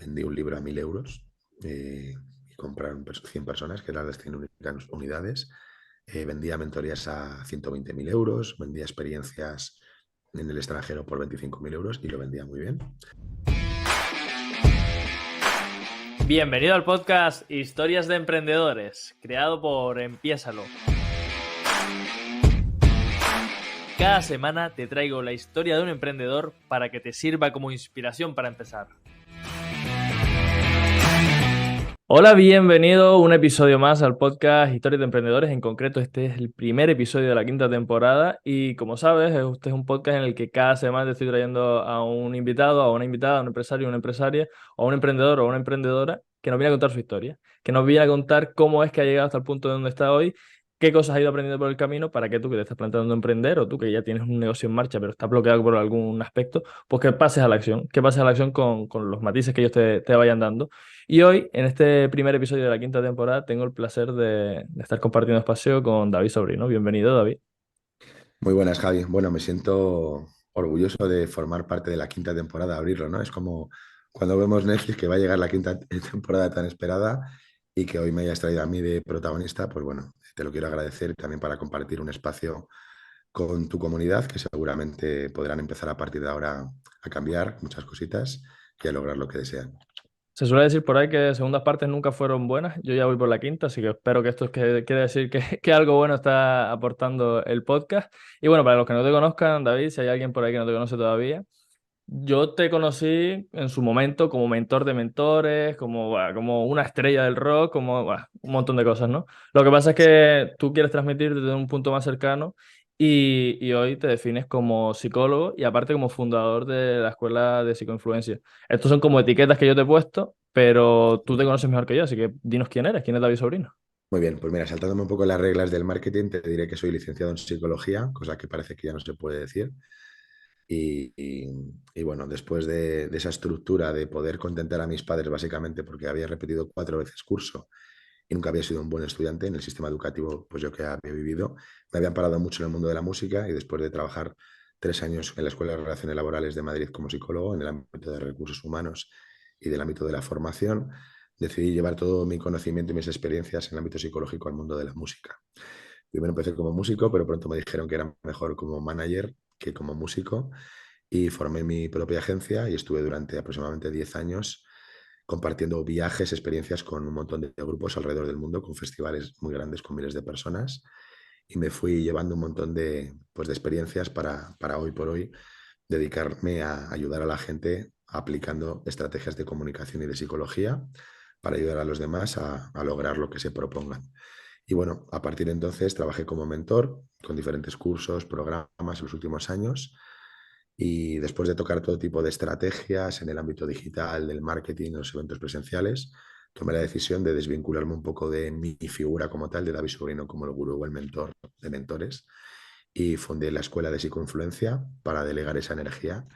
vendí un libro a 1.000 euros y compraron 100 personas, que eran las 100 unidades. Vendía mentorías a 120.000 euros, vendía experiencias en el extranjero por 25.000 euros y lo vendía muy bien. Bienvenido al podcast Historias de Emprendedores, creado por Empiésalo. Cada semana te traigo la historia de un emprendedor para que te sirva como inspiración para empezar. Hola, bienvenido a un episodio más al podcast Historias de Emprendedores. En concreto, este es el primer episodio de la quinta temporada y como sabes, este es un podcast en el que cada semana te estoy trayendo a un invitado, a una invitada, a un empresario, a una empresaria, o a un emprendedor o a una emprendedora que nos viene a contar su historia, que nos viene a contar cómo es que ha llegado hasta el punto de donde está hoy, qué cosas ha ido aprendiendo por el camino para que tú que te estás planteando emprender o tú que ya tienes un negocio en marcha pero estás bloqueado por algún aspecto, pues que pases a la acción, con los matices que ellos te vayan dando. Y hoy, en este primer episodio de la quinta temporada, tengo el placer de estar compartiendo espacio con David Sobrino. Bienvenido, David. Muy buenas, Javi. Bueno, me siento orgulloso de formar parte de la quinta temporada, abrirlo, ¿no? Es como cuando vemos Netflix que va a llegar la quinta temporada tan esperada y que hoy me hayas traído a mí de protagonista, pues bueno, te lo quiero agradecer también para compartir un espacio con tu comunidad, que seguramente podrán empezar a partir de ahora a cambiar muchas cositas y a lograr lo que desean. Se suele decir por ahí que segundas partes nunca fueron buenas. Yo ya voy por la quinta, así que espero que esto quiere decir que algo bueno está aportando el podcast. Y bueno, para los que no te conozcan, David, si hay alguien por ahí que no te conoce todavía, yo te conocí en su momento como mentor de mentores, como una estrella del rock, un montón de cosas, ¿no? Lo que pasa es que tú quieres transmitir desde un punto más cercano y hoy te defines como psicólogo y aparte como fundador de la Escuela de Psicoinfluencia. Estos son como etiquetas que yo te he puesto, pero tú te conoces mejor que yo, así que dinos quién es David Sobrino. Muy bien, pues mira, saltándome un poco las reglas del marketing, te diré que soy licenciado en psicología, cosa que parece que ya no se puede decir. Y bueno, después de esa estructura de poder contentar a mis padres, básicamente porque había repetido 4 veces curso y nunca había sido un buen estudiante en el sistema educativo, pues yo que había vivido, me habían parado mucho en el mundo de la música y después de trabajar 3 años en la Escuela de Relaciones Laborales de Madrid como psicólogo, en el ámbito de recursos humanos y del ámbito de la formación, decidí llevar todo mi conocimiento y mis experiencias en el ámbito psicológico al mundo de la música. Primero empecé como músico, pero pronto me dijeron que era mejor como manager que como músico y formé mi propia agencia y estuve durante aproximadamente 10 años compartiendo viajes, experiencias con un montón de grupos alrededor del mundo, con festivales muy grandes, con miles de personas. Y me fui llevando un montón pues, de experiencias para hoy por hoy dedicarme a ayudar a la gente aplicando estrategias de comunicación y de psicología para ayudar a los demás a lograr lo que se propongan. Y bueno, a partir de entonces trabajé como mentor con diferentes cursos, programas en los últimos años y después de tocar todo tipo de estrategias en el ámbito digital, del marketing, los eventos presenciales, tomé la decisión de desvincularme un poco de mi figura como tal, de David Sobrino como el gurú o el mentor de mentores, y fundé la Escuela de Psicoinfluencia para delegar esa energía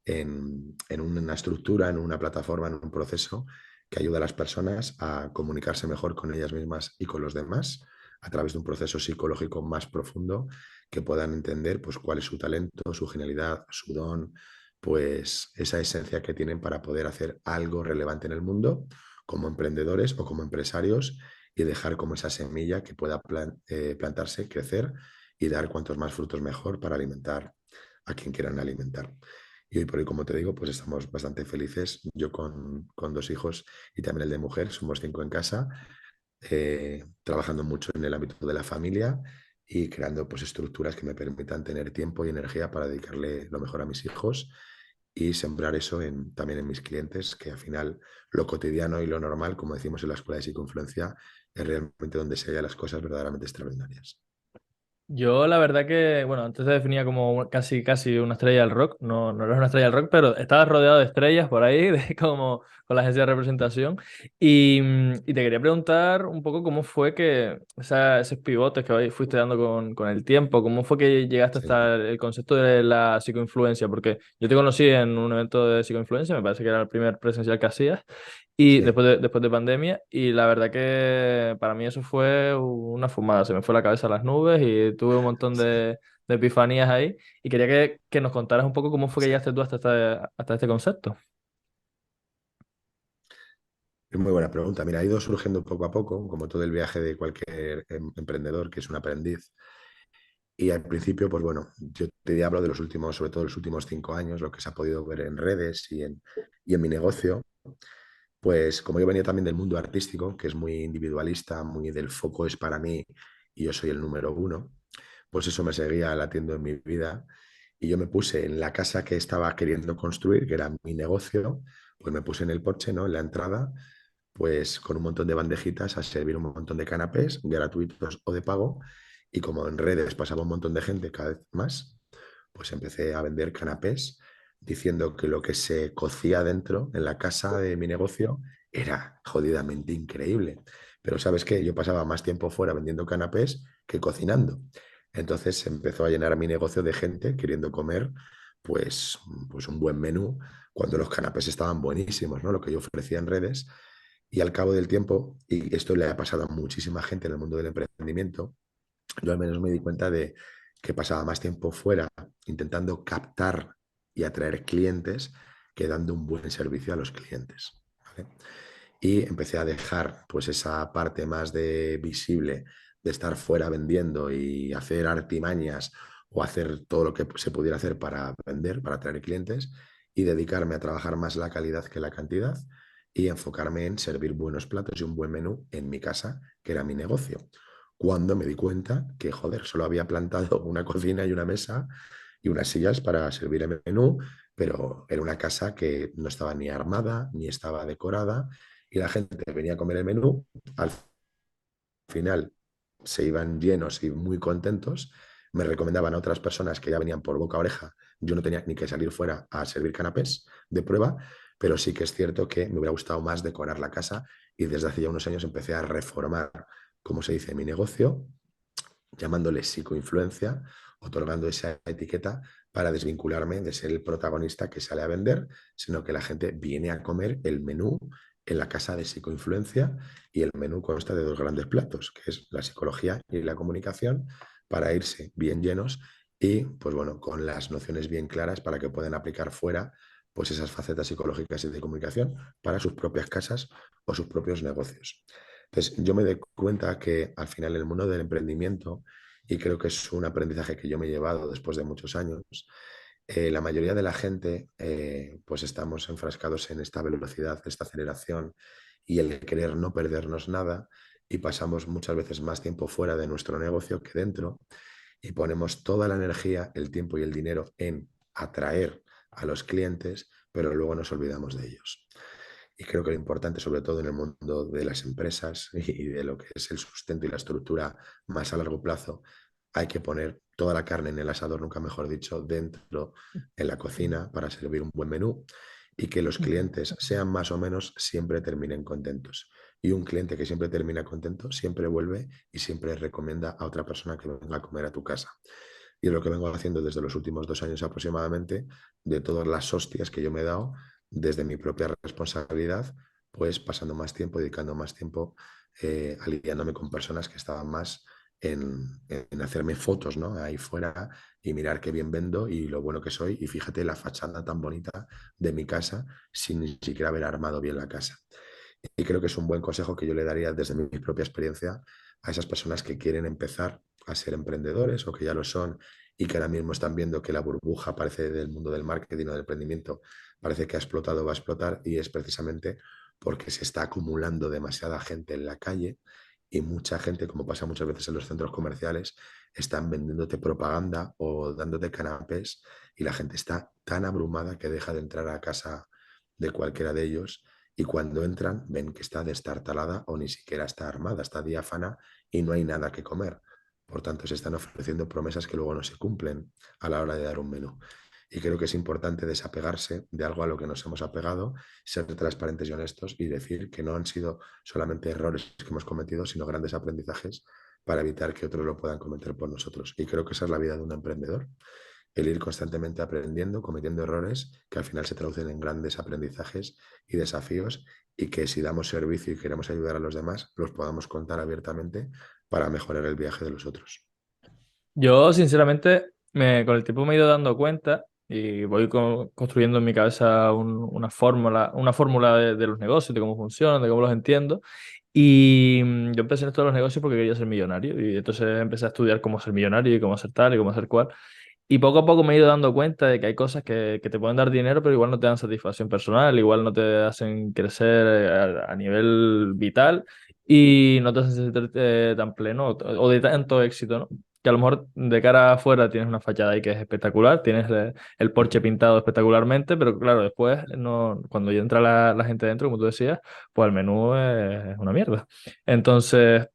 en una estructura, en una plataforma, en un proceso que ayuda a las personas a comunicarse mejor con ellas mismas y con los demás a través de un proceso psicológico más profundo que puedan entender pues, cuál es su talento, su genialidad, su don, pues esa esencia que tienen para poder hacer algo relevante en el mundo como emprendedores o como empresarios y dejar como esa semilla que pueda plantarse, crecer y dar cuantos más frutos mejor para alimentar a quien quieran alimentar. Y hoy por hoy, como te digo, pues estamos bastante felices. Yo con 2 hijos y también el de mujer, somos 5 en casa, trabajando mucho en el ámbito de la familia y creando pues estructuras que me permitan tener tiempo y energía para dedicarle lo mejor a mis hijos y sembrar eso también en mis clientes, que al final lo cotidiano y lo normal, como decimos en la escuela de psicoinfluencia, es realmente donde se hallan las cosas verdaderamente extraordinarias. Yo la verdad que, bueno, antes te definía como casi una estrella del rock, no eres una estrella del rock, pero estabas rodeado de estrellas por ahí, como con la agencia de representación. Y te quería preguntar un poco cómo fue que esos pivotes que fuiste dando con el tiempo, cómo fue que llegaste Sí, hasta el concepto de la psicoinfluencia, porque yo te conocí en un evento de psicoinfluencia, me parece que era el primer presencial que hacías. Y sí. después de pandemia, y la verdad que para mí eso fue una fumada, se me fue la cabeza a las nubes y tuve un montón Sí. de epifanías ahí. Y quería que nos contaras un poco cómo fue que llegaste tú hasta este concepto. Es muy buena pregunta. Mira, ha ido surgiendo poco a poco, como todo el viaje de cualquier emprendedor que es un aprendiz. Y al principio, pues bueno, yo te hablo de los últimos, sobre todo los últimos 5 años, lo que se ha podido ver en redes y en mi negocio. Pues como yo venía también del mundo artístico, que es muy individualista, muy del foco es para mí y yo soy el número uno, pues eso me seguía latiendo en mi vida. Y yo me puse en la casa que estaba queriendo construir, que era mi negocio, pues me puse en el porche, ¿no? En la entrada, pues con un montón de bandejitas a servir un montón de canapés gratuitos o de pago. Y como en redes pasaba un montón de gente cada vez más, pues empecé a vender canapés diciendo que lo que se cocía dentro en la casa de mi negocio era jodidamente increíble. Pero ¿sabes qué? Yo pasaba más tiempo fuera vendiendo canapés que cocinando. Entonces se empezó a llenar mi negocio de gente queriendo comer pues un buen menú cuando los canapés estaban buenísimos, ¿no? Lo que yo ofrecía en redes. Y al cabo del tiempo, y esto le ha pasado a muchísima gente en el mundo del emprendimiento, yo al menos me di cuenta de que pasaba más tiempo fuera intentando captar y atraer clientes que dando un buen servicio a los clientes. ¿Vale? Y empecé a dejar pues esa parte más de visible de estar fuera vendiendo y hacer artimañas o hacer todo lo que se pudiera hacer para vender, para atraer clientes y dedicarme a trabajar más la calidad que la cantidad y enfocarme en servir buenos platos y un buen menú en mi casa, que era mi negocio. Cuando me di cuenta que, joder, solo había plantado una cocina y una mesa y unas sillas para servir el menú, pero era una casa que no estaba ni armada, ni estaba decorada, y la gente venía a comer el menú, al final se iban llenos y muy contentos, me recomendaban a otras personas que ya venían por boca a oreja, yo no tenía ni que salir fuera a servir canapés de prueba, pero sí que es cierto que me hubiera gustado más decorar la casa y desde hace ya unos años empecé a reformar, como se dice, mi negocio, llamándole psicoinfluencia, otorgando esa etiqueta para desvincularme de ser el protagonista que sale a vender, sino que la gente viene a comer el menú en la casa de psicoinfluencia y el menú consta de dos grandes platos, que es la psicología y la comunicación, para irse bien llenos y, pues bueno, con las nociones bien claras para que puedan aplicar fuera pues esas facetas psicológicas y de comunicación para sus propias casas o sus propios negocios. Entonces, yo me doy cuenta que al final el mundo del emprendimiento, y creo que es un aprendizaje que yo me he llevado después de muchos años, la mayoría de la gente pues estamos enfrascados en esta velocidad, esta aceleración y el querer no perdernos nada y pasamos muchas veces más tiempo fuera de nuestro negocio que dentro y ponemos toda la energía, el tiempo y el dinero en atraer a los clientes, pero luego nos olvidamos de ellos. Y creo que lo importante, sobre todo en el mundo de las empresas y de lo que es el sustento y la estructura más a largo plazo, hay que poner toda la carne en el asador, nunca mejor dicho, dentro en la cocina para servir un buen menú y que los clientes, sean más o menos, siempre terminen contentos. Y un cliente que siempre termina contento siempre vuelve y siempre recomienda a otra persona que venga a comer a tu casa. Y es lo que vengo haciendo desde los últimos 2 años aproximadamente, de todas las hostias que yo me he dado desde mi propia responsabilidad, pues pasando más tiempo, dedicando más tiempo, aliándome con personas que estaban más en hacerme fotos, ¿no? Ahí fuera y mirar qué bien vendo y lo bueno que soy. Y fíjate la fachada tan bonita de mi casa sin ni siquiera haber armado bien la casa. Y creo que es un buen consejo que yo le daría desde mi propia experiencia a esas personas que quieren empezar a ser emprendedores o que ya lo son y que ahora mismo están viendo que la burbuja parece del mundo del marketing o del emprendimiento, parece que ha explotado, va a explotar y es precisamente porque se está acumulando demasiada gente en la calle y mucha gente, como pasa muchas veces en los centros comerciales, están vendiéndote propaganda o dándote canapés y la gente está tan abrumada que deja de entrar a casa de cualquiera de ellos y cuando entran ven que está destartalada o ni siquiera está armada, está diáfana y no hay nada que comer. Por tanto, se están ofreciendo promesas que luego no se cumplen a la hora de dar un menú. Y creo que es importante desapegarse de algo a lo que nos hemos apegado, ser transparentes y honestos y decir que no han sido solamente errores que hemos cometido, sino grandes aprendizajes para evitar que otros lo puedan cometer por nosotros. Y creo que esa es la vida de un emprendedor, el ir constantemente aprendiendo, cometiendo errores que al final se traducen en grandes aprendizajes y desafíos y que si damos servicio y queremos ayudar a los demás, los podamos contar abiertamente para mejorar el viaje de los otros. Yo, sinceramente, con el tiempo me he ido dando cuenta, y voy construyendo en mi cabeza una fórmula de los negocios, de cómo funcionan, de cómo los entiendo. Y yo empecé en esto de los negocios porque quería ser millonario y entonces empecé a estudiar cómo ser millonario y cómo ser tal y cómo ser cual. Y poco a poco me he ido dando cuenta de que hay cosas que te pueden dar dinero, pero igual no te dan satisfacción personal, igual no te hacen crecer a nivel vital y no te hacen sentirte tan pleno o de tanto éxito, ¿no? Que a lo mejor de cara afuera tienes una fachada ahí que es espectacular, tienes el Porsche pintado espectacular, pero claro, después no, cuando ya entra la gente dentro, como tú decías, pues el menú es una mierda. Entonces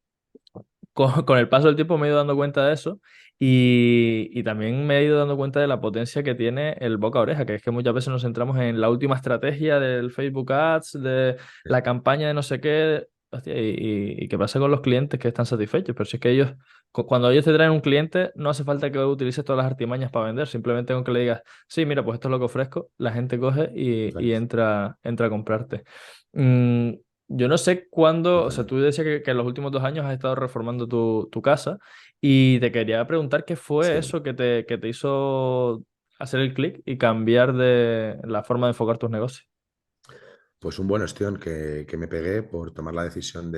con el paso del tiempo me he ido dando cuenta de eso y también me he ido dando cuenta de la potencia que tiene el boca a oreja, que es que muchas veces nos centramos en la última estrategia del Facebook Ads, de la campaña de no sé qué. Hostia, ¿y qué pasa con los clientes que están satisfechos? Pero si es que ellos, cuando ellos te traen un cliente, no hace falta que utilices todas las artimañas para vender, simplemente con que le digas, sí, mira, pues esto es lo que ofrezco, la gente coge y Totalmente. entra a comprarte. Mm, yo no sé cuándo, o sea, Totalmente. tú decías que en los últimos 2 años has estado reformando tu casa y te quería preguntar qué fue Sí. eso que te hizo hacer el clic y cambiar de la forma de enfocar tus negocios. Pues un buen ostión que me pegué por tomar la decisión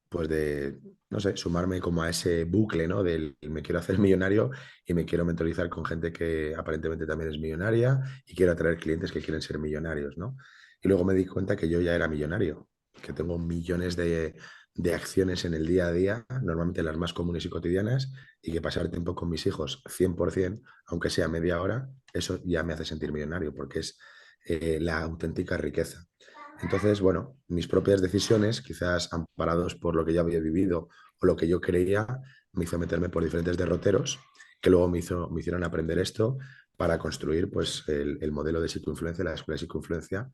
pues de, no sé, sumarme como a ese bucle, ¿no? Del me quiero hacer millonario y me quiero mentorizar con gente que aparentemente también es millonaria y quiero atraer clientes que quieren ser millonarios, ¿no? Y luego me di cuenta que yo ya era millonario, que tengo millones de acciones en el día a día, normalmente las más comunes y cotidianas, y que pasar tiempo con mis hijos 100%, aunque sea media hora, eso ya me hace sentir millonario, porque es la auténtica riqueza. Entonces, bueno, mis propias decisiones, quizás amparados por lo que ya había vivido o lo que yo creía, me hizo meterme por diferentes derroteros que luego me hicieron aprender esto para construir pues, el modelo de psicoinfluencia, la escuela de psicoinfluencia,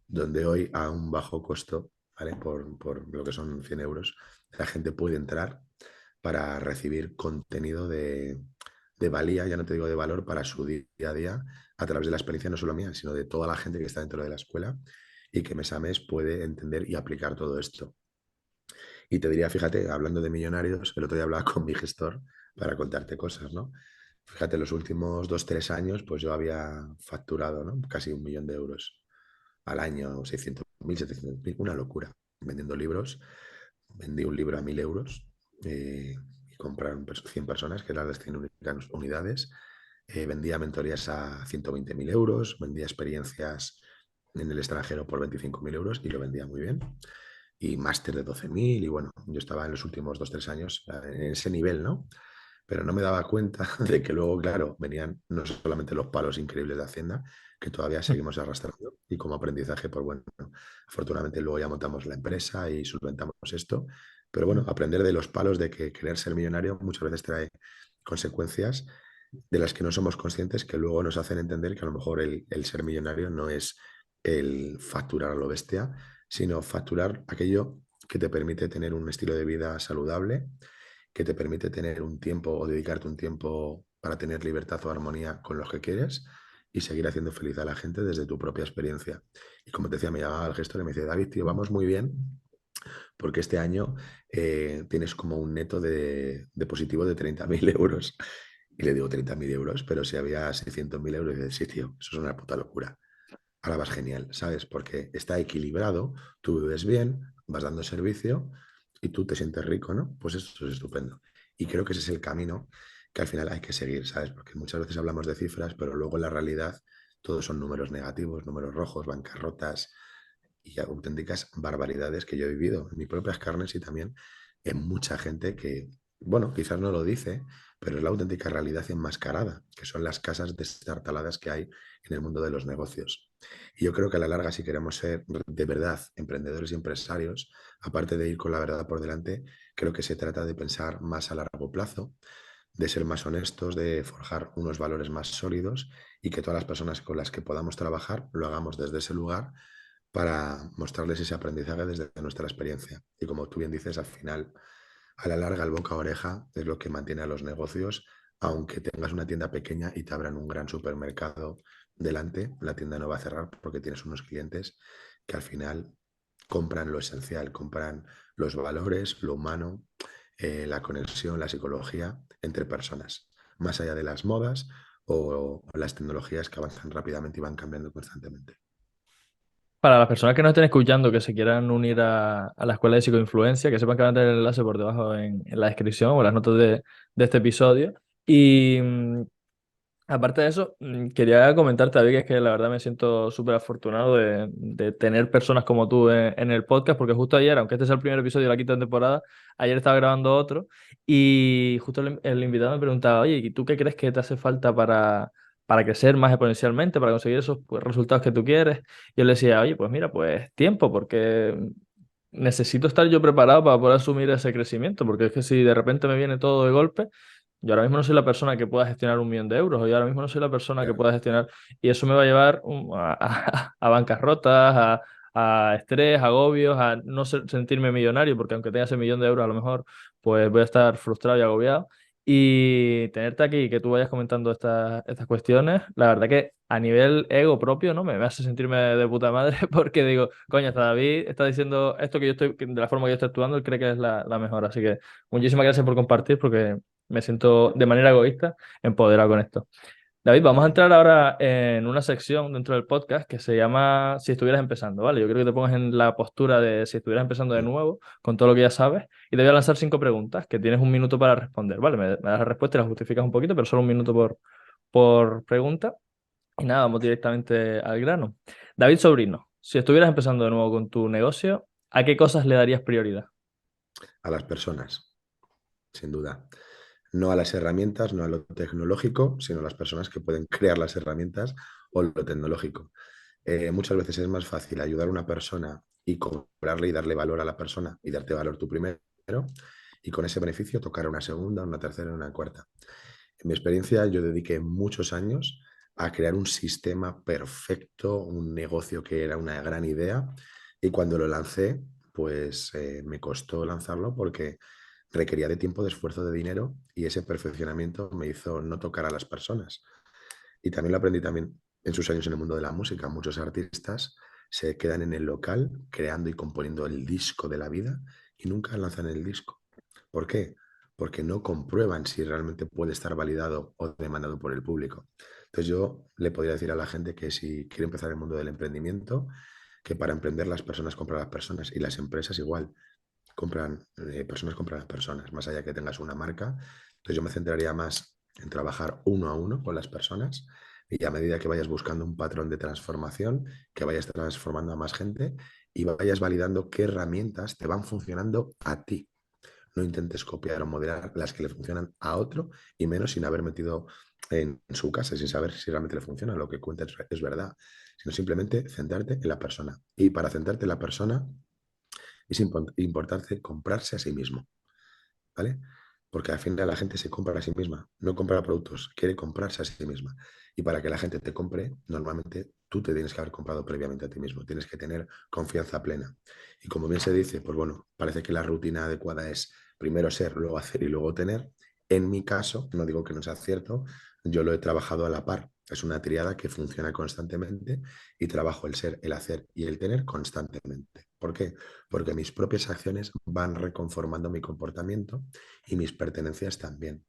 donde hoy a un bajo costo, ¿vale? Por lo que son 100 euros, la gente puede entrar para recibir contenido de valía, ya no te digo de valor, para su día a día, a través de la experiencia no solo mía, sino de toda la gente que está dentro de la escuela y que mes a mes puede entender y aplicar todo esto. Y te diría, fíjate, hablando de millonarios, el otro día hablaba con mi gestor para contarte cosas, ¿no? Fíjate, los últimos 2, 3 años, pues yo había facturado, ¿no? Casi 1 millón de euros al año, 600.000, 700.000, una locura, vendiendo libros. Vendí un libro a 1.000 euros y compraron 100 personas, que eran las 100 unidades. Vendía mentorías a 120.000 euros, vendía experiencias en el extranjero por 25.000 euros y lo vendía muy bien. Y máster de 12.000 y bueno, yo estaba en los últimos 2, 3 años en ese nivel, ¿no? Pero no me daba cuenta de que luego, claro, venían no solamente los palos increíbles de Hacienda, que todavía seguimos arrastrando, y como aprendizaje, pues bueno, afortunadamente luego ya montamos la empresa y solventamos esto, pero bueno, aprender de los palos de que querer ser millonario muchas veces trae consecuencias de las que no somos conscientes que luego nos hacen entender que a lo mejor el ser millonario no es el facturar a lo bestia, sino facturar aquello que te permite tener un estilo de vida saludable, que te permite tener un tiempo o dedicarte un tiempo para tener libertad o armonía con los que quieres y seguir haciendo feliz a la gente desde tu propia experiencia. Y como te decía, me llamaba el gestor y me decía, David, tío, vamos muy bien porque este año tienes como un neto de positivo de 30.000 euros. Y le digo 30.000 euros, pero si había 600.000 euros, y dices, sí, tío, eso es una puta locura. Ahora vas genial, ¿sabes? Porque está equilibrado, tú vives bien, vas dando servicio y tú te sientes rico, ¿no? Pues eso es estupendo. Y creo que ese es el camino que al final hay que seguir, ¿sabes? Porque muchas veces hablamos de cifras, pero luego en la realidad todos son números negativos, números rojos, bancarrotas y auténticas barbaridades que yo he vivido en mis propias carnes y también en mucha gente que, bueno, quizás no lo dice, pero es la auténtica realidad enmascarada, que son las casas destartaladas que hay en el mundo de los negocios. Y yo creo que a la larga, si queremos ser de verdad emprendedores y empresarios, aparte de ir con la verdad por delante, creo que se trata de pensar más a largo plazo, de ser más honestos, de forjar unos valores más sólidos y que todas las personas con las que podamos trabajar lo hagamos desde ese lugar para mostrarles ese aprendizaje desde nuestra experiencia. Y como tú bien dices, al final, a la larga, el boca a oreja es lo que mantiene a los negocios, aunque tengas una tienda pequeña y te abran un gran supermercado delante, la tienda no va a cerrar porque tienes unos clientes que al final compran lo esencial, compran los valores, lo humano, la conexión, la psicología entre personas, más allá de las modas o las tecnologías que avanzan rápidamente y van cambiando constantemente. Para las personas que nos estén escuchando, que se quieran unir a la escuela de psicoinfluencia, que sepan que van a tener el enlace por debajo en la descripción o en las notas de este episodio. Y aparte de eso, quería comentarte, David, que es que la verdad me siento súper afortunado de tener personas como tú en el podcast, porque justo ayer, aunque este es el primer episodio de la quinta temporada, ayer estaba grabando otro y justo el invitado me preguntaba, oye, ¿y tú qué crees que te hace falta para crecer más exponencialmente, para conseguir esos pues, resultados que tú quieres? Y yo le decía, oye, pues mira, pues tiempo, porque necesito estar yo preparado para poder asumir ese crecimiento, porque es que si de repente me viene todo de golpe, yo ahora mismo no soy la persona que pueda gestionar 1 millón de euros, o yo ahora mismo no soy la persona que Ya, pueda gestionar, y eso me va a llevar a bancarrotas, a estrés, a agobios, a no sentirme millonario, porque aunque tenga ese 1 millón de euros, a lo mejor pues voy a estar frustrado y agobiado. Y tenerte aquí y que tú vayas comentando estas cuestiones, la verdad que a nivel ego propio, ¿no? Me hace sentirme de puta madre porque digo, coño, hasta David está diciendo esto que yo estoy, de la forma que yo estoy actuando, él cree que es la mejor. Así que muchísimas gracias por compartir porque me siento de manera egoísta empoderado con esto. David, muy vamos a bien. entrar ahora en una sección dentro del podcast que se llama Si estuvieras empezando, ¿vale? Yo creo que te pongas en la postura de si estuvieras empezando de Sí. nuevo, con todo lo que ya sabes, y te voy a lanzar 5 preguntas que tienes 1 minuto para responder, ¿vale? Me das la respuesta y la justificas un poquito, pero solo 1 minuto por pregunta. Y nada, vamos directamente al grano. David Sobrino, si estuvieras empezando de nuevo con tu negocio, ¿a qué cosas le darías prioridad? A las personas, sin duda. No a las herramientas, no a lo tecnológico, sino a las personas que pueden crear las herramientas o lo tecnológico. Muchas veces es más fácil ayudar a una persona y cobrarle y darle valor a la persona y darte valor tú primero y con ese beneficio tocar a una segunda, una tercera y una cuarta. En mi experiencia, yo dediqué muchos años a crear un sistema perfecto, un negocio que era una gran idea y cuando lo lancé, pues me costó lanzarlo porque requería de tiempo, de esfuerzo, de dinero y ese perfeccionamiento me hizo no tocar a las personas. Y también lo aprendí también en sus años en el mundo de la música. Muchos artistas se quedan en el local creando y componiendo el disco de la vida y nunca lanzan el disco. ¿Por qué? Porque no comprueban si realmente puede estar validado o demandado por el público. Entonces yo le podría decir a la gente que si quiere empezar el mundo del emprendimiento, que para emprender las personas compran las personas y las empresas igual compran, personas compran las personas, más allá que tengas una marca. Entonces yo me centraría más en trabajar uno a uno con las personas y a medida que vayas buscando un patrón de transformación, que vayas transformando a más gente y vayas validando qué herramientas te van funcionando a ti. No intentes copiar o modelar las que le funcionan a otro y menos sin haber metido en su casa, sin saber si realmente le funciona, lo que cuenta es verdad, sino simplemente centrarte en la persona. Y para centrarte en la persona, es importante comprarse a sí mismo, ¿vale? Porque al final la gente se compra a sí misma, no compra productos, quiere comprarse a sí misma. Y para que la gente te compre, normalmente tú te tienes que haber comprado previamente a ti mismo, tienes que tener confianza plena. Y como bien se dice, pues bueno, parece que la rutina adecuada es primero ser, luego hacer y luego tener. En mi caso, no digo que no sea cierto, yo lo he trabajado a la par. Es una triada que funciona constantemente y trabajo el ser, el hacer y el tener constantemente. ¿Por qué? Porque mis propias acciones van reconformando mi comportamiento y mis pertenencias también.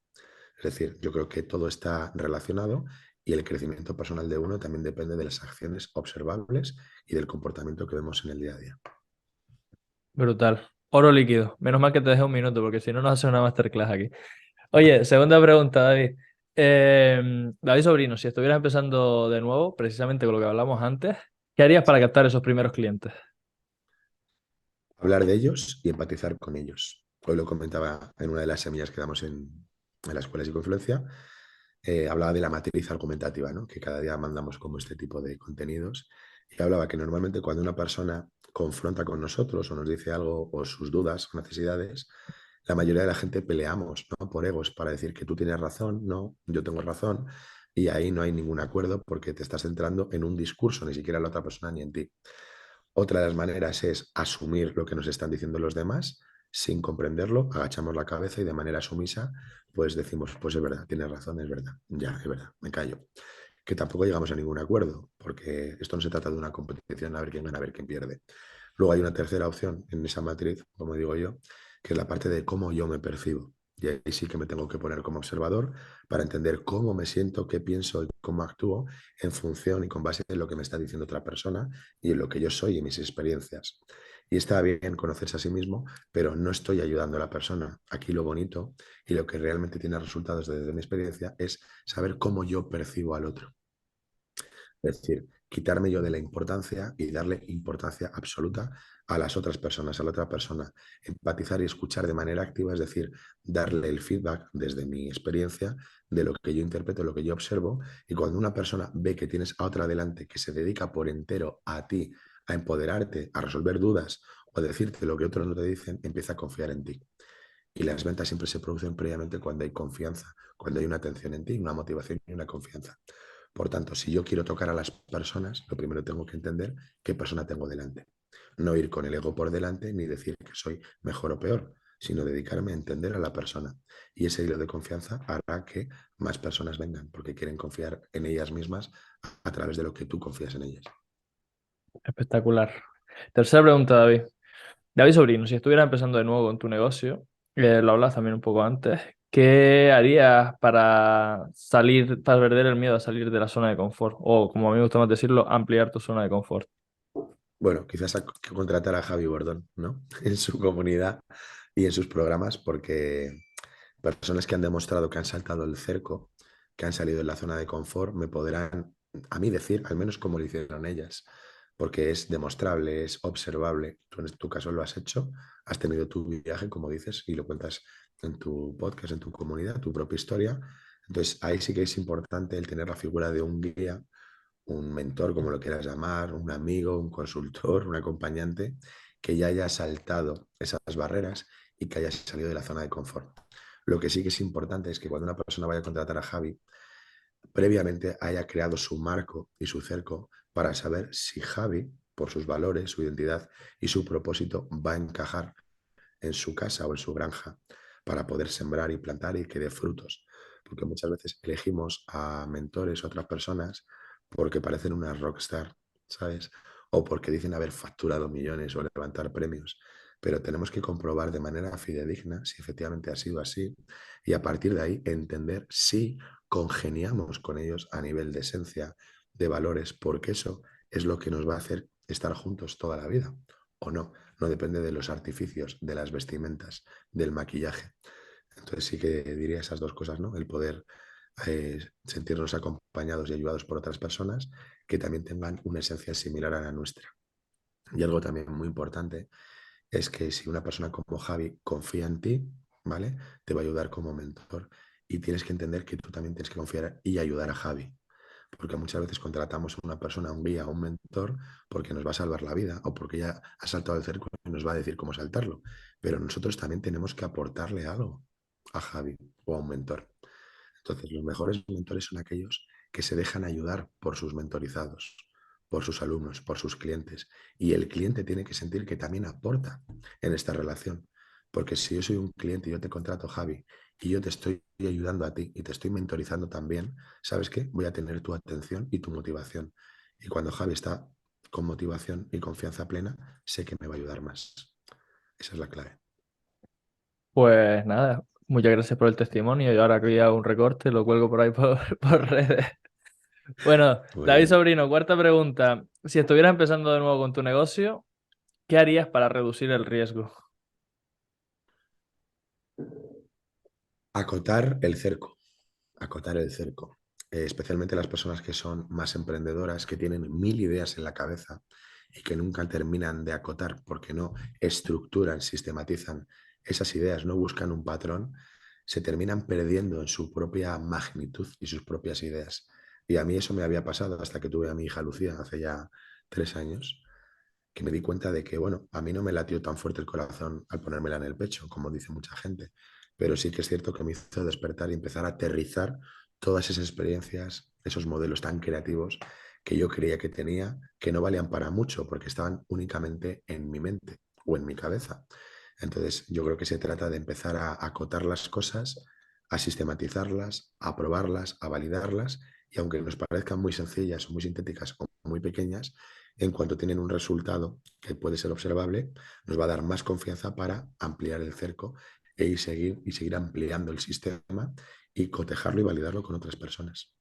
Es decir, yo creo que todo está relacionado y el crecimiento personal de uno también depende de las acciones observables y del comportamiento que vemos en el día a día. Brutal. Oro líquido. Menos mal que te dejé 1 minuto, porque si no nos hace una masterclass aquí. Oye, segunda pregunta, David. David Sobrino, si estuvieras empezando de nuevo, precisamente con lo que hablamos antes, ¿qué harías para captar esos primeros clientes? Hablar de ellos y empatizar con ellos. Hoy lo comentaba en una de las semillas que damos en la Escuela de Psicoinfluencia. Hablaba de la matriz argumentativa, ¿no? Que cada día mandamos como este tipo de contenidos. Y hablaba que normalmente cuando una persona confronta con nosotros o nos dice algo o sus dudas o necesidades, la mayoría de la gente peleamos, ¿no? Por egos para decir que tú tienes razón, no, yo tengo razón. Y ahí no hay ningún acuerdo porque te estás centrando en un discurso, ni siquiera en la otra persona ni en ti. Otra de las maneras es asumir lo que nos están diciendo los demás sin comprenderlo, agachamos la cabeza y de manera sumisa pues decimos, pues es verdad, tienes razón, es verdad, ya, es verdad, me callo. Que tampoco llegamos a ningún acuerdo, porque esto no se trata de una competición a ver quién gana, a ver quién pierde. Luego hay una tercera opción en esa matriz, como digo yo, que es la parte de cómo yo me percibo. Y ahí sí que me tengo que poner como observador para entender cómo me siento, qué pienso y cómo actúo en función y con base en lo que me está diciendo otra persona y en lo que yo soy y mis experiencias. Y está bien conocerse a sí mismo, pero no estoy ayudando a la persona. Aquí lo bonito y lo que realmente tiene resultados desde mi experiencia es saber cómo yo percibo al otro. Es decir, quitarme yo de la importancia y darle importancia absoluta a las otras personas, a la otra persona. Empatizar y escuchar de manera activa, es decir, darle el feedback desde mi experiencia de lo que yo interpreto, lo que yo observo. Y cuando una persona ve que tienes a otra delante que se dedica por entero a ti, a empoderarte, a resolver dudas o a decirte lo que otros no te dicen, empieza a confiar en ti. Y las ventas siempre se producen previamente cuando hay confianza, cuando hay una atención en ti, una motivación y una confianza. Por tanto, si yo quiero tocar a las personas, lo primero tengo que entender qué persona tengo delante. No ir con el ego por delante ni decir que soy mejor o peor, sino dedicarme a entender a la persona. Y ese hilo de confianza hará que más personas vengan, porque quieren confiar en ellas mismas a través de lo que tú confías en ellas. Espectacular. Tercera pregunta, David. David Sobrino, si estuvieras empezando de nuevo con tu negocio, lo hablas también un poco antes, ¿qué harías para salir, para perder el miedo a salir de la zona de confort? O, como a mí me gusta más decirlo, ampliar tu zona de confort. Bueno, quizás hay que contratar a Javi Bordón, ¿no? En su comunidad y en sus programas, porque personas que han demostrado que han saltado el cerco, que han salido de la zona de confort, me podrán a mí decir, al menos cómo lo hicieron ellas, porque es demostrable, es observable. Tú en tu caso lo has hecho, has tenido tu viaje, como dices, y lo cuentas en tu podcast, en tu comunidad, tu propia historia. Entonces, ahí sí que es importante el tener la figura de un guía, un mentor, como lo quieras llamar, un amigo, un consultor, un acompañante, que ya haya saltado esas barreras y que haya salido de la zona de confort. Lo que sí que es importante es que cuando una persona vaya a contratar a Javi, previamente haya creado su marco y su cerco para saber si Javi, por sus valores, su identidad y su propósito, va a encajar en su casa o en su granja para poder sembrar y plantar y que dé frutos. Porque muchas veces elegimos a mentores o otras personas porque parecen una rockstar, ¿sabes? O porque dicen haber facturado millones o levantar premios. Pero tenemos que comprobar de manera fidedigna si efectivamente ha sido así y a partir de ahí entender si congeniamos con ellos a nivel de esencia, de valores, porque eso es lo que nos va a hacer estar juntos toda la vida o no. No depende de los artificios, de las vestimentas, del maquillaje. Entonces sí que diría esas dos cosas, ¿no? El poder sentirnos acompañados y ayudados por otras personas que también tengan una esencia similar a la nuestra. Y algo también muy importante es que si una persona como Javi confía en ti, ¿vale? Te va a ayudar como mentor. Y tienes que entender que tú también tienes que confiar y ayudar a Javi. Porque muchas veces contratamos a una persona, a un guía, a un mentor, porque nos va a salvar la vida o porque ya ha saltado el cerco y nos va a decir cómo saltarlo. Pero nosotros también tenemos que aportarle algo a Javi o a un mentor. Entonces, los mejores mentores son aquellos que se dejan ayudar por sus mentorizados, por sus alumnos, por sus clientes. Y el cliente tiene que sentir que también aporta en esta relación. Porque si yo soy un cliente y yo te contrato, Javi, y yo te estoy ayudando a ti y te estoy mentorizando también, ¿sabes qué? Voy a tener tu atención y tu motivación. Y cuando Javi está con motivación y confianza plena, sé que me va a ayudar más. Esa es la clave. Pues nada, muchas gracias por el testimonio. Y ahora que hago un recorte, lo cuelgo por ahí por redes. Bueno, Muy David bien. Sobrino, cuarta pregunta. Si estuvieras empezando de nuevo con tu negocio, ¿qué harías para reducir el riesgo? Acotar el cerco. Acotar el cerco. Especialmente las personas que son más emprendedoras, que tienen mil ideas en la cabeza y que nunca terminan de acotar porque no estructuran, sistematizan esas ideas, no buscan un patrón, se terminan perdiendo en su propia magnitud y sus propias ideas. Y a mí eso me había pasado hasta que tuve a mi hija Lucía hace ya 3 años, que me di cuenta de que, bueno, a mí no me latió tan fuerte el corazón al ponérmela en el pecho, como dice mucha gente, pero sí que es cierto que me hizo despertar y empezar a aterrizar todas esas experiencias, esos modelos tan creativos que yo creía que tenía, que no valían para mucho porque estaban únicamente en mi mente o en mi cabeza. Entonces, yo creo que se trata de empezar a acotar las cosas, a sistematizarlas, a probarlas, a validarlas, y aunque nos parezcan muy sencillas o muy sintéticas o muy pequeñas, en cuanto tienen un resultado que puede ser observable, nos va a dar más confianza para ampliar el cerco y seguir ampliando el sistema y cotejarlo y validarlo con otras personas.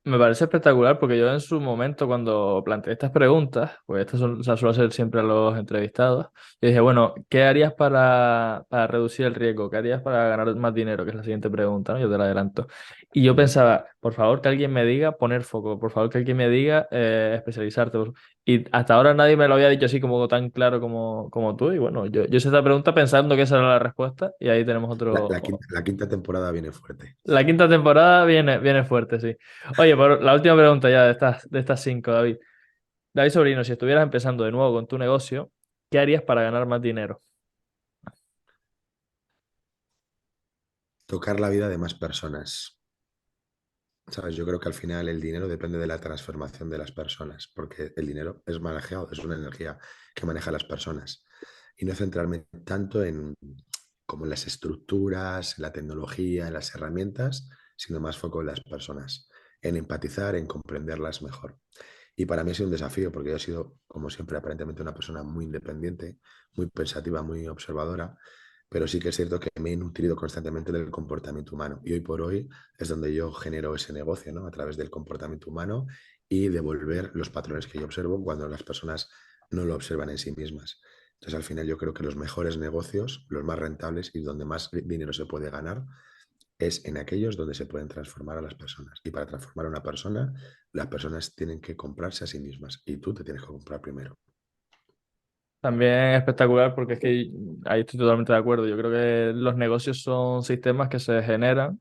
Me parece espectacular porque yo en su momento cuando planteé estas preguntas, pues estas son, o sea, suelo hacer siempre a los entrevistados, yo dije, bueno, ¿qué harías para reducir el riesgo? ¿Qué harías para ganar más dinero? Que es la siguiente pregunta, ¿no? Yo te la adelanto. Y yo pensaba, por favor que alguien me diga poner foco, por favor que alguien me diga especializarte. Y hasta ahora nadie me lo había dicho así como tan claro como tú. Y bueno, yo hice esta pregunta pensando que esa era la respuesta y ahí tenemos La, otro... la quinta, la quinta temporada viene fuerte. La quinta temporada viene fuerte, sí. Oye, por la última pregunta ya de estas cinco, David. David Sobrino, si estuvieras empezando de nuevo con tu negocio, ¿qué harías para ganar más dinero? Tocar la vida de más personas. ¿Sabes? Yo creo que al final el dinero depende de la transformación de las personas, porque el dinero es manejado, es una energía que maneja las personas. Y no centrarme tanto en como en las estructuras, en la tecnología, en las herramientas, sino más foco en las personas, en empatizar, en comprenderlas mejor. Y para mí ha sido un desafío, porque yo he sido, como siempre, aparentemente una persona muy independiente, muy pensativa, muy observadora, pero sí que es cierto que me he nutrido constantemente del comportamiento humano. Y hoy por hoy es donde yo genero ese negocio, ¿no? A través del comportamiento humano y devolver los patrones que yo observo cuando las personas no lo observan en sí mismas. Entonces, al final yo creo que los mejores negocios, los más rentables y donde más dinero se puede ganar, es en aquellos donde se pueden transformar a las personas. Y para transformar a una persona, las personas tienen que comprarse a sí mismas y tú te tienes que comprar primero. También espectacular porque es que ahí estoy totalmente de acuerdo. Yo creo que los negocios son sistemas que se generan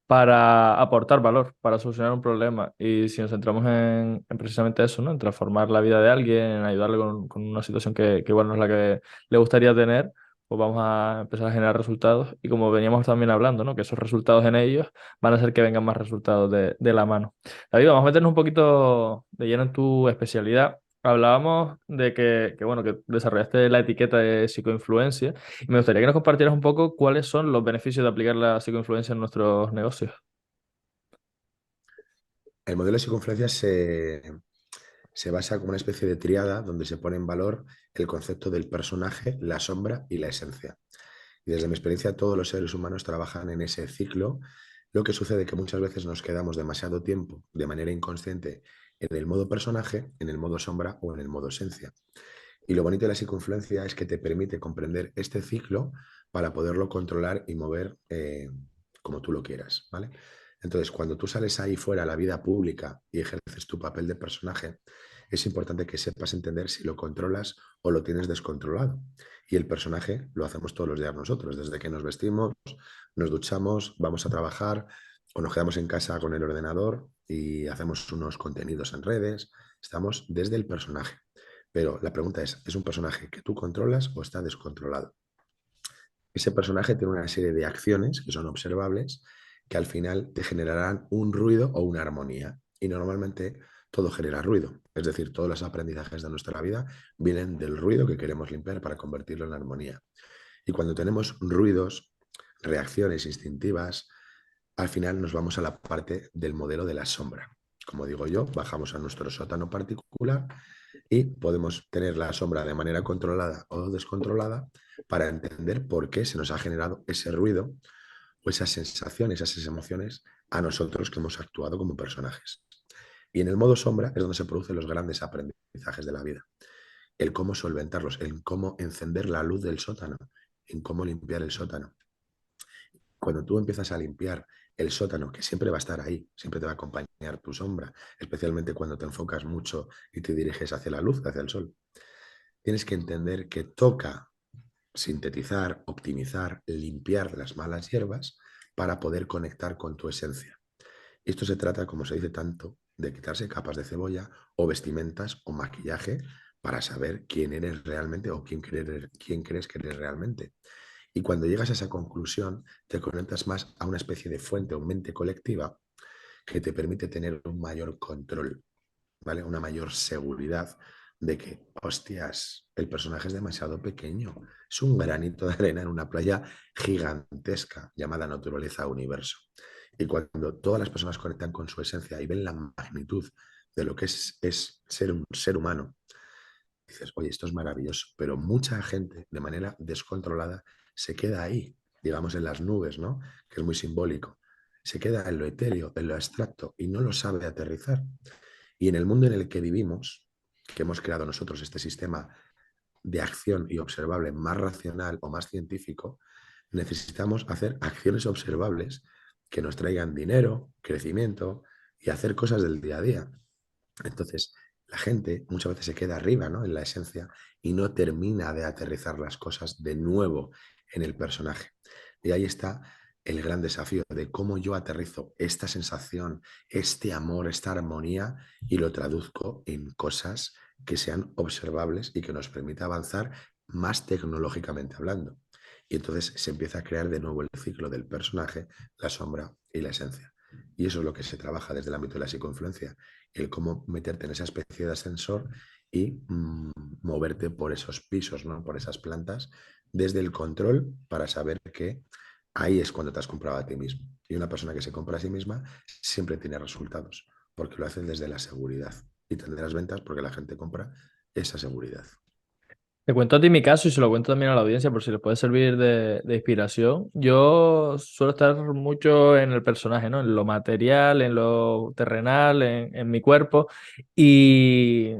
para aportar valor, para solucionar un problema. Y si nos centramos en precisamente eso, ¿no? En transformar la vida de alguien, en ayudarle con una situación que igual no es la que le gustaría tener, pues vamos a empezar a generar resultados. Y como veníamos también hablando, ¿no? Que esos resultados en ellos van a hacer que vengan más resultados de la mano. David, vamos a meternos un poquito de lleno en tu especialidad. Hablábamos de bueno, que desarrollaste la etiqueta de psicoinfluencia y me gustaría que nos compartieras un poco cuáles son los beneficios de aplicar la psicoinfluencia en nuestros negocios. El modelo de psicoinfluencia se basa como una especie de triada donde se pone en valor el concepto del personaje, la sombra y la esencia. Y desde mi experiencia, todos los seres humanos trabajan en ese ciclo. Lo que sucede es que muchas veces nos quedamos demasiado tiempo de manera inconsciente en el modo personaje, en el modo sombra o en el modo esencia. Y lo bonito de la psicoinfluencia es que te permite comprender este ciclo para poderlo controlar y mover como tú lo quieras, ¿vale? Entonces, cuando tú sales ahí fuera a la vida pública y ejerces tu papel de personaje, es importante que sepas entender si lo controlas o lo tienes descontrolado. Y el personaje lo hacemos todos los días nosotros, desde que nos vestimos, nos duchamos, vamos a trabajar o nos quedamos en casa con el ordenador y hacemos unos contenidos en redes. Estamos desde el personaje. Pero la pregunta ¿es un personaje que tú controlas o está descontrolado? Ese personaje tiene una serie de acciones que son observables que al final te generarán un ruido o una armonía. Y normalmente todo genera ruido. Es decir, todos los aprendizajes de nuestra vida vienen del ruido que queremos limpiar para convertirlo en armonía. Y cuando tenemos ruidos, reacciones instintivas, al final nos vamos a la parte del modelo de la sombra. Como digo yo, bajamos a nuestro sótano particular y podemos tener la sombra de manera controlada o descontrolada para entender por qué se nos ha generado ese ruido o esas sensaciones, esas emociones a nosotros que hemos actuado como personajes. Y en el modo sombra es donde se producen los grandes aprendizajes de la vida. El cómo solventarlos, el cómo encender la luz del sótano, en cómo limpiar el sótano. Cuando tú empiezas a limpiar el sótano, que siempre va a estar ahí, siempre te va a acompañar tu sombra, especialmente cuando te enfocas mucho y te diriges hacia la luz, hacia el sol, tienes que entender que toca sintetizar, optimizar, limpiar las malas hierbas para poder conectar con tu esencia. Y esto se trata, como se dice tanto, de quitarse capas de cebolla o vestimentas o maquillaje para saber quién eres realmente o quién crees que eres realmente. Y cuando llegas a esa conclusión, te conectas más a una especie de fuente o mente colectiva que te permite tener un mayor control, ¿vale? Una mayor seguridad de que, hostias, el personaje es demasiado pequeño. Es un granito de arena en una playa gigantesca llamada naturaleza universo. Y cuando todas las personas conectan con su esencia y ven la magnitud de lo que es ser un ser humano, dices, oye, esto es maravilloso, pero mucha gente de manera descontrolada se queda ahí, digamos en las nubes, ¿no? Que es muy simbólico. Se queda en lo etéreo, en lo abstracto y no lo sabe aterrizar. Y en el mundo en el que vivimos, que hemos creado nosotros este sistema de acción y observable más racional o más científico, necesitamos hacer acciones observables que nos traigan dinero, crecimiento y hacer cosas del día a día. Entonces, la gente muchas veces se queda arriba, ¿no? En la esencia y no termina de aterrizar las cosas de nuevo en el personaje. Y ahí está el gran desafío de cómo yo aterrizo esta sensación, este amor, esta armonía y lo traduzco en cosas que sean observables y que nos permita avanzar más tecnológicamente hablando. Y entonces se empieza a crear de nuevo el ciclo del personaje, la sombra y la esencia. Y eso es lo que se trabaja desde el ámbito de la psicoinfluencia, el cómo meterte en esa especie de ascensor y moverte por esos pisos, ¿no? Por esas plantas, desde el control para saber que ahí es cuando te has comprado a ti mismo. Y una persona que se compra a sí misma siempre tiene resultados, porque lo hacen desde la seguridad. Y tendrás ventas porque la gente compra esa seguridad. Te cuento a ti mi caso y se lo cuento también a la audiencia por si les puede servir de inspiración. Yo suelo estar mucho en el personaje, ¿no? En lo material, en lo terrenal, en mi cuerpo. Y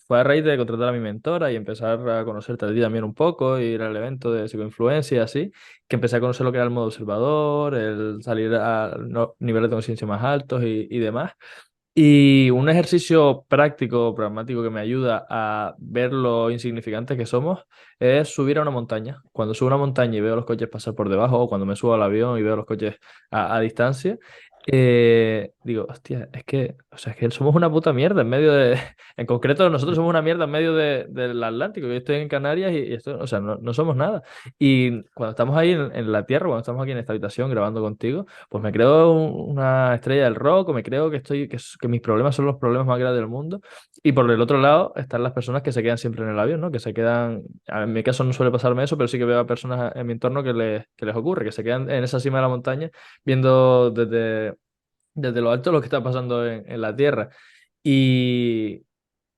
fue a raíz de contratar a mi mentora y empezar a conocerte a ti también un poco, ir al evento de psicoinfluencia y así, que empecé a conocer lo que era el modo observador, el salir a niveles de conciencia más altos y demás. Y un ejercicio práctico, pragmático que me ayuda a ver lo insignificantes que somos es subir a una montaña. Cuando subo a una montaña y veo los coches pasar por debajo, o cuando me subo al avión y veo los coches a distancia, digo, hostia, es que, o sea, es que somos una puta mierda en medio de, en concreto nosotros somos una mierda en medio del Atlántico. Yo estoy en Canarias y esto, o sea, no somos nada. Y cuando estamos ahí en la Tierra, cuando estamos aquí en esta habitación grabando contigo, pues me creo una estrella del rock, o me creo que mis problemas son los problemas más grandes del mundo. Y por el otro lado están las personas que se quedan siempre en el avión, ¿no? Que se quedan, en mi caso no suele pasarme eso, pero sí que veo a personas en mi entorno que les ocurre, que se quedan en esa cima de la montaña viendo desde lo alto lo que está pasando en la Tierra. Y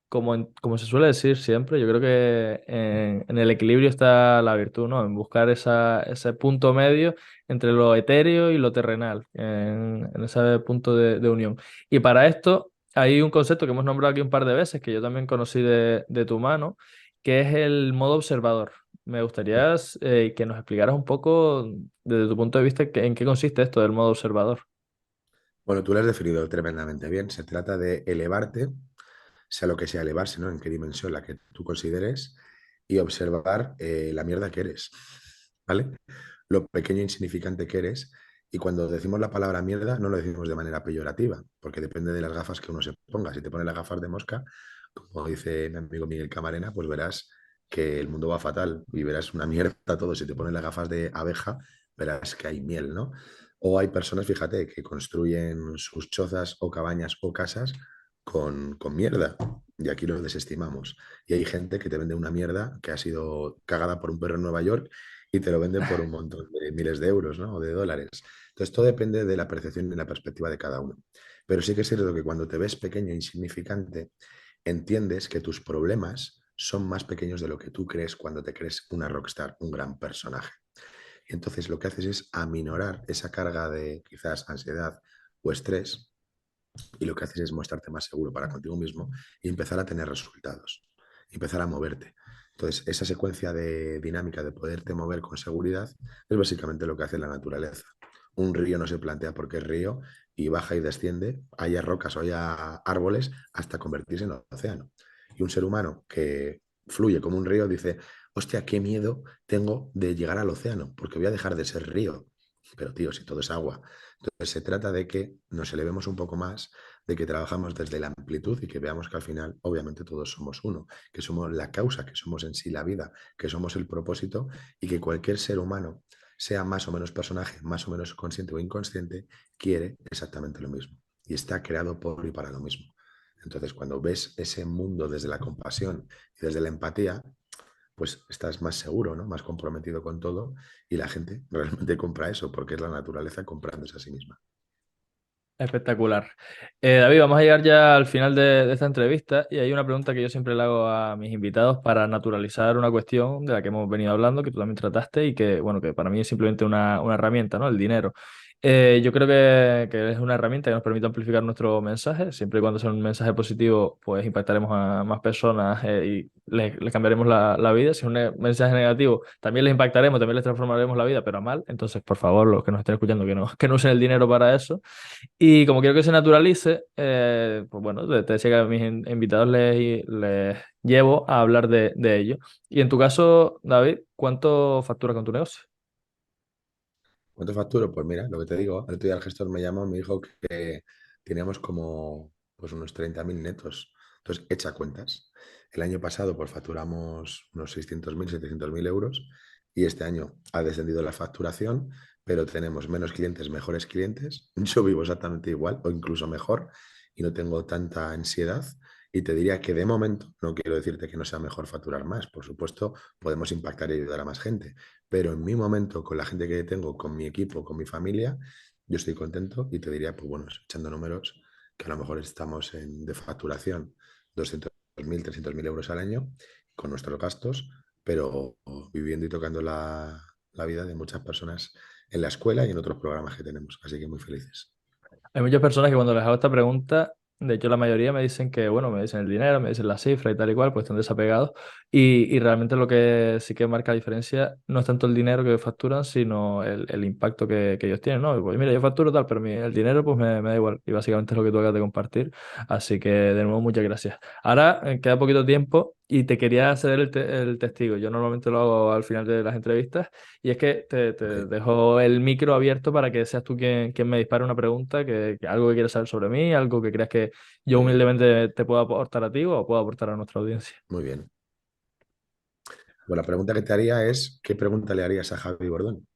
como se suele decir siempre, yo creo que en el equilibrio está la virtud, ¿no? En buscar ese punto medio entre lo etéreo y lo terrenal, en ese punto de unión. Y para esto hay un concepto que hemos nombrado aquí un par de veces, que yo también conocí de tu mano, que es el modo observador. Me gustaría que nos explicaras un poco, desde tu punto de vista, en qué consiste esto del modo observador. Bueno, tú lo has definido tremendamente bien. Se trata de elevarte, sea lo que sea elevarse, ¿no? En qué dimensión la que tú consideres y observar la mierda que eres, ¿vale? Lo pequeño e insignificante que eres. Y cuando decimos la palabra mierda, no lo decimos de manera peyorativa, porque depende de las gafas que uno se ponga. Si te pones las gafas de mosca, como dice mi amigo Miguel Camarena, pues verás que el mundo va fatal y verás una mierda todo. Si te pones las gafas de abeja, verás que hay miel, ¿no? O hay personas, fíjate, que construyen sus chozas o cabañas o casas con mierda. Y aquí lo desestimamos. Y hay gente que te vende una mierda que ha sido cagada por un perro en Nueva York y te lo vende por un montón de miles de euros, ¿no? O de dólares. Entonces, todo depende de la percepción y la perspectiva de cada uno. Pero sí que es cierto que cuando te ves pequeño e insignificante, entiendes que tus problemas son más pequeños de lo que tú crees cuando te crees una rockstar, un gran personaje. Y entonces lo que haces es aminorar esa carga de quizás ansiedad o estrés y lo que haces es mostrarte más seguro para contigo mismo y empezar a tener resultados, empezar a moverte. Entonces, esa secuencia de dinámica de poderte mover con seguridad es básicamente lo que hace la naturaleza. Un río no se plantea porque es río y baja y desciende, haya rocas o haya árboles, hasta convertirse en océano. Y un ser humano que fluye como un río dice, hostia, qué miedo tengo de llegar al océano, porque voy a dejar de ser río. Pero tío, si todo es agua. Entonces se trata de que nos elevemos un poco más, de que trabajamos desde la amplitud y que veamos que al final, obviamente, todos somos uno, que somos la causa, que somos en sí la vida, que somos el propósito y que cualquier ser humano, sea más o menos personaje, más o menos consciente o inconsciente, quiere exactamente lo mismo y está creado por y para lo mismo. Entonces, cuando ves ese mundo desde la compasión y desde la empatía, pues estás más seguro, ¿no? Más comprometido con todo y la gente realmente compra eso porque es la naturaleza comprándose a sí misma. Espectacular. David, vamos a llegar ya al final de esta entrevista y hay una pregunta que yo siempre le hago a mis invitados para naturalizar una cuestión de la que hemos venido hablando, que tú también trataste y que, bueno, que para mí es simplemente una herramienta, ¿no? El dinero. Yo creo que es una herramienta que nos permite amplificar nuestro mensaje. Siempre y cuando sea un mensaje positivo, pues impactaremos a más personas y les cambiaremos la vida. Si es un mensaje negativo, también les impactaremos, también les transformaremos la vida, pero a mal. Entonces, por favor, los que nos estén escuchando, que no usen el dinero para eso. Y como quiero que se naturalice, pues bueno, te decía que a mis invitados les llevo a hablar de ello. Y en tu caso, David, ¿cuánto facturas con tu negocio? ¿Cuánto facturo? Pues mira, lo que te digo, el otro día el gestor me llamó, me dijo que teníamos como pues unos 30.000 netos. Entonces, echa cuentas. El año pasado pues facturamos unos 600.000, 700.000 euros y este año ha descendido la facturación, pero tenemos menos clientes, mejores clientes. Yo vivo exactamente igual o incluso mejor y no tengo tanta ansiedad. Y te diría que de momento, no quiero decirte que no sea mejor facturar más, por supuesto, podemos impactar y ayudar a más gente, pero en mi momento, con la gente que tengo, con mi equipo, con mi familia, yo estoy contento y te diría, pues bueno, echando números, que a lo mejor estamos de facturación 200.000, 300.000 euros al año con nuestros gastos, pero viviendo y tocando la vida de muchas personas en la escuela y en otros programas que tenemos. Así que muy felices. Hay muchas personas que cuando les hago esta pregunta, de hecho la mayoría me dicen que, bueno, me dicen el dinero, me dicen la cifra y tal y cual, pues están desapegados. Y realmente lo que sí que marca la diferencia no es tanto el dinero que facturan, sino el impacto que ellos tienen, ¿no? Pues mira, yo facturo tal, pero el dinero pues me da igual. Y básicamente es lo que tú acabas de compartir. Así que de nuevo, muchas gracias. Ahora queda poquito tiempo y te quería ceder el testigo. Yo normalmente lo hago al final de las entrevistas. Y es que Ok, te dejo el micro abierto para que seas tú quien me dispare una pregunta, algo que quieras saber sobre mí, algo que creas que yo muy bien, humildemente te puedo aportar a ti o puedo aportar a nuestra audiencia. muy bien. Bueno, la pregunta que te haría es, ¿qué pregunta le harías a Javi Bordón?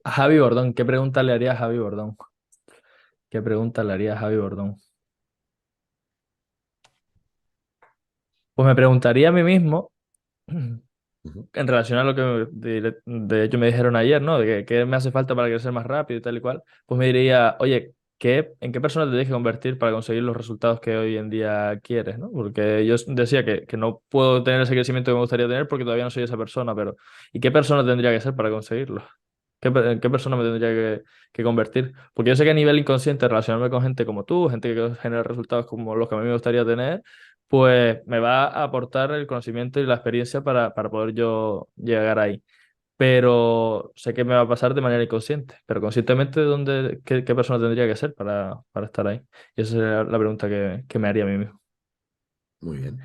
A Javi Bordón, ¿qué pregunta le haría a Javi Bordón? ¿Qué pregunta le haría a Javi Bordón? Pues me preguntaría a mí mismo, Ujú. en relación a lo que de hecho me dijeron ayer, ¿no? De que qué me hace falta para crecer más rápido y tal y cual, pues me diría, oye, ¿en qué persona te tienes que convertir para conseguir los resultados que hoy en día quieres, ¿no? Porque yo decía que no puedo tener ese crecimiento que me gustaría tener porque todavía no soy esa persona, pero ¿y qué persona tendría que ser para conseguirlo? ¿En qué persona me tendría que convertir? Porque yo sé que a nivel inconsciente relacionarme con gente como tú, gente que genera resultados como los que a mí me gustaría tener, pues me va a aportar el conocimiento y la experiencia para poder yo llegar ahí. Pero sé que me va a pasar de manera inconsciente. Pero conscientemente, qué persona tendría que ser para estar ahí? Y esa es la pregunta que me haría a mí mismo. Muy bien.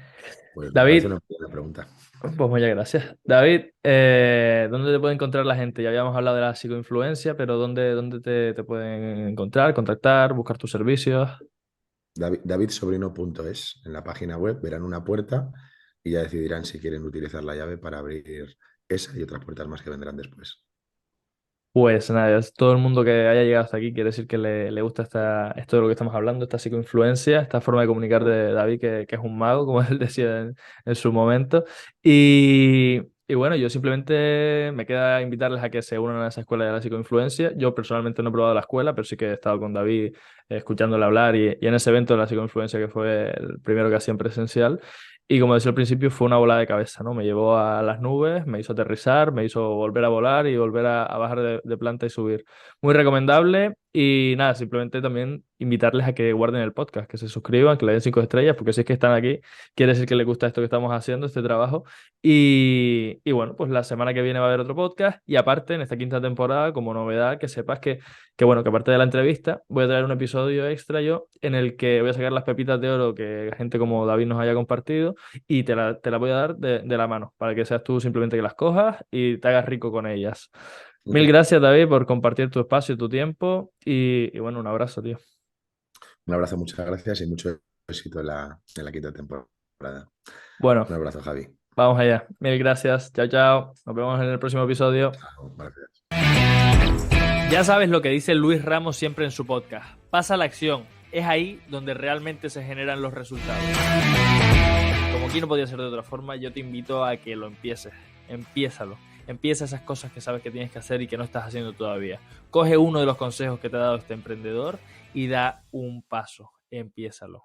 Pues me parece David, una buena pregunta. pues muchas gracias. David, ¿dónde te puede encontrar la gente? Ya habíamos hablado de la psicoinfluencia, pero ¿dónde te pueden encontrar, contactar, buscar tus servicios? Davidsobrino.es. En la página web verán una puerta y ya decidirán si quieren utilizar la llave para abrir esa y otras puertas más que vendrán después. Pues nada, todo el mundo que haya llegado hasta aquí quiere decir que le gusta esto de lo que estamos hablando, esta psicoinfluencia, esta forma de comunicar de David, que es un mago, como él decía en su momento. Y bueno, yo simplemente me queda invitarles a que se unan a esa escuela de la psicoinfluencia. Yo personalmente no he probado la escuela, pero sí que he estado con David escuchándole hablar y en ese evento de la psicoinfluencia que fue el primero que hacía en presencial. Y como decía al principio, fue una bola de cabeza, ¿no? Me llevó a las nubes, me hizo aterrizar, me hizo volver a volar y volver a bajar de planta y subir. Muy recomendable. Y nada, simplemente también invitarles a que guarden el podcast, que se suscriban, que le den 5 estrellas, porque si es que están aquí, quiere decir que les gusta esto que estamos haciendo, este trabajo. Y bueno, pues la semana que viene va a haber otro podcast. Y aparte, en esta quinta temporada, como novedad, que sepas que bueno, que aparte de la entrevista, voy a traer un episodio extra yo en el que voy a sacar las pepitas de oro que gente como David nos haya compartido y te la voy a dar de la mano para que seas tú simplemente que las cojas y te hagas rico con ellas. Mil Ujú. gracias, David, por compartir tu espacio y tu tiempo y bueno, un abrazo, tío. Un abrazo, muchas gracias y mucho éxito en la quinta temporada. Bueno, Un abrazo, Javi. vamos allá. Mil gracias. Chao, chao. Nos vemos en el próximo episodio. Chao, gracias. Ya sabes lo que dice Luis Ramos siempre en su podcast. Pasa a la acción. Es ahí donde realmente se generan los resultados. Como aquí no podía ser de otra forma, yo te invito a que lo empieces. Empiézalo. Empieza esas cosas que sabes que tienes que hacer y que no estás haciendo todavía. Coge uno de los consejos que te ha dado este emprendedor y da un paso. Empiézalo.